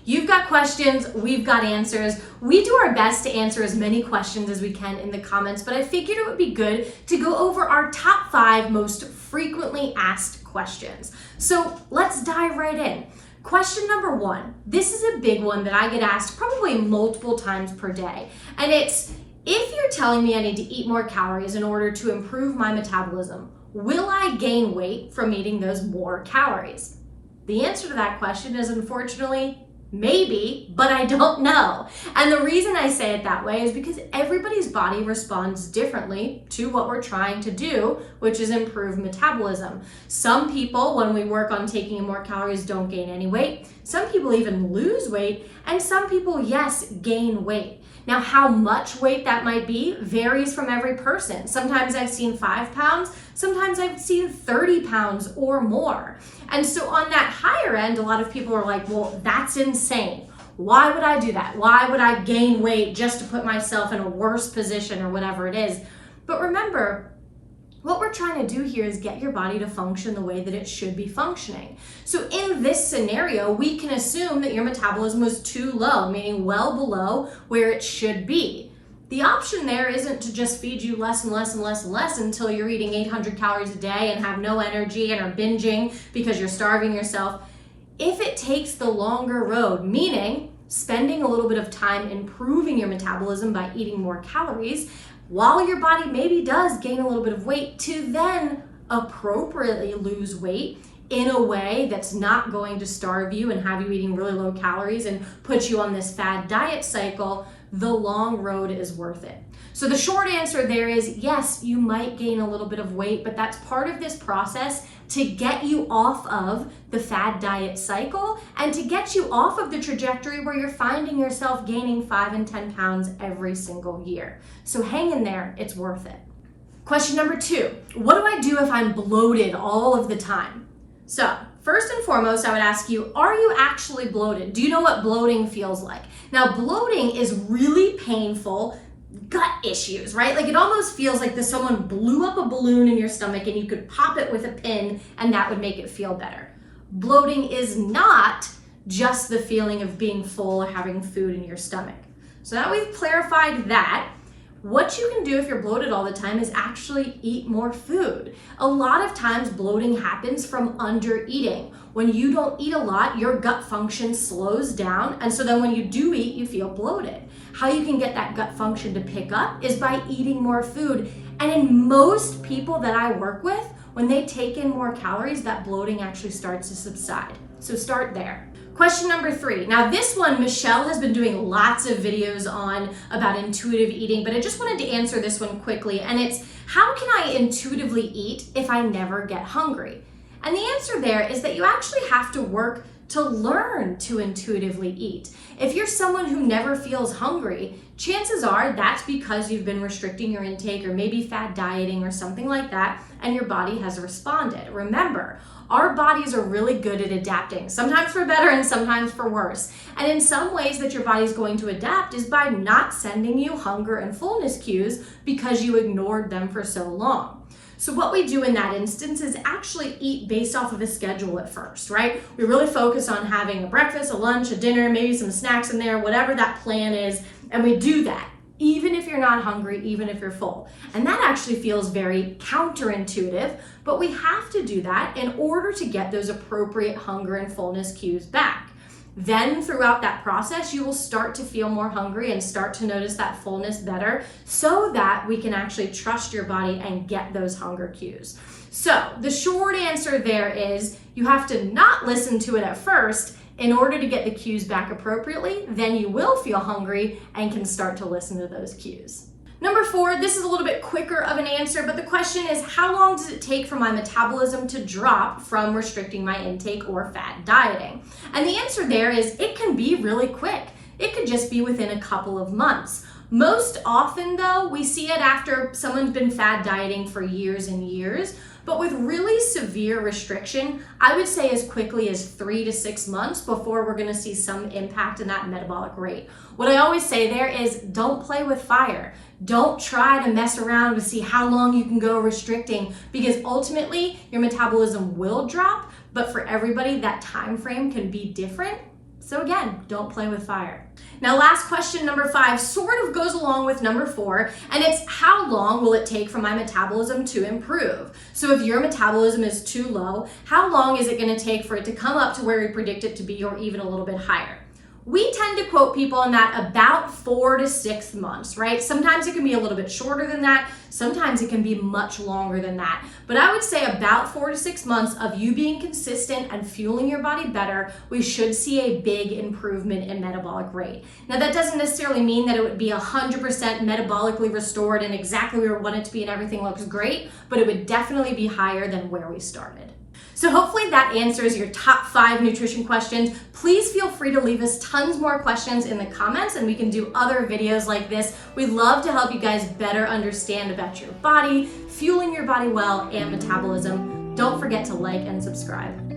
You've got questions, we've got answers. We do our best to answer as many questions as we can in the comments, but I figured it would be good to go over our top 5 most frequently asked questions. So let's dive right in. Question number 1. This is a big one that I get asked probably multiple times per day. And it's, if you're telling me I need to eat more calories in order to improve my metabolism, will I gain weight from eating those more calories? The answer to that question is unfortunately, maybe, but I don't know. And the reason I say it that way is because everybody's body responds differently to what we're trying to do, which is improve metabolism. Some people, when we work on taking in more calories, don't gain any weight. Some people even lose weight, and some people, yes, gain weight. Now, how much weight that might be varies from every person. Sometimes I've seen 5 pounds, sometimes I've seen 30 pounds or more. And so on that higher end, a lot of people are like, well, that's insane. Why would I do that? Why would I gain weight just to put myself in a worse position or whatever it is? But remember, what we're trying to do here is get your body to function the way that it should be functioning. So in this scenario, we can assume that your metabolism was too low, meaning well below where it should be. The option there isn't to just feed you less and less and less and less until you're eating 800 calories a day and have no energy and are binging because you're starving yourself. If it takes the longer road, meaning spending a little bit of time improving your metabolism by eating more calories, while your body maybe does gain a little bit of weight, to then appropriately lose weight in a way that's not going to starve you and have you eating really low calories and put you on this fad diet cycle, the long road is worth it. So the short answer there is yes, you might gain a little bit of weight, but that's part of this process to get you off of the fad diet cycle and to get you off of the trajectory where you're finding yourself gaining 5 and 10 pounds every single year. So hang in there, it's worth it. Question number 2, what do I do if I'm bloated all of the time? So first and foremost, I would ask you, are you actually bloated? Do you know what bloating feels like? Now, bloating is really painful gut issues, right? Like it almost feels like someone blew up a balloon in your stomach and you could pop it with a pin and that would make it feel better. Bloating is not just the feeling of being full or having food in your stomach. So now we've clarified that. What you can do if you're bloated all the time is actually eat more food. A lot of times bloating happens from under eating. When you don't eat a lot, your gut function slows down, and so then when you do eat, you feel bloated. How you can get that gut function to pick up is by eating more food. And in most people that I work with, when they take in more calories, that bloating actually starts to subside. So start there. Question number 3. Now this one, Michelle has been doing lots of videos on about intuitive eating, but I just wanted to answer this one quickly. And it's, how can I intuitively eat if I never get hungry? And the answer there is that you actually have to work to learn to intuitively eat. If you're someone who never feels hungry, chances are that's because you've been restricting your intake or maybe fad dieting or something like that, and your body has responded. Remember, our bodies are really good at adapting, sometimes for better and sometimes for worse. And in some ways that your body's going to adapt is by not sending you hunger and fullness cues because you ignored them for so long. So what we do in that instance is actually eat based off of a schedule at first, right? We really focus on having a breakfast, a lunch, a dinner, maybe some snacks in there, whatever that plan is, and we do that even if you're not hungry, even if you're full. And that actually feels very counterintuitive, but we have to do that in order to get those appropriate hunger and fullness cues back. Then throughout that process, you will start to feel more hungry and start to notice that fullness better so that we can actually trust your body and get those hunger cues. So the short answer there is you have to not listen to it at first in order to get the cues back appropriately. Then you will feel hungry and can start to listen to those cues. Number 4, this is a little bit quicker of an answer, but the question is, how long does it take for my metabolism to drop from restricting my intake or fad dieting? And the answer there is it can be really quick. It could just be within a couple of months. Most often though, we see it after someone's been fad dieting for years and years, but with really severe restriction, I would say as quickly as 3 to 6 months before we're gonna see some impact in that metabolic rate. What I always say there is don't play with fire. Don't try to mess around to see how long you can go restricting, because ultimately your metabolism will drop, but for everybody that time frame can be different. So again, don't play with fire. Now, last question, number 5, sort of goes along with number 4, and it's how long will it take for my metabolism to improve? So if your metabolism is too low, how long is it going to take for it to come up to where we predict it to be, or even a little bit higher? We tend to quote people on that about 4 to 6 months, right? Sometimes it can be a little bit shorter than that. Sometimes it can be much longer than that. But I would say about 4 to 6 months of you being consistent and fueling your body better, we should see a big improvement in metabolic rate. Now, that doesn't necessarily mean that it would be 100% metabolically restored and exactly where we want it to be and everything looks great, but it would definitely be higher than where we started. So hopefully that answers your top 5 nutrition questions. Please feel free to leave us tons more questions in the comments and we can do other videos like this. We'd love to help you guys better understand about your body, fueling your body well, and metabolism. Don't forget to like and subscribe.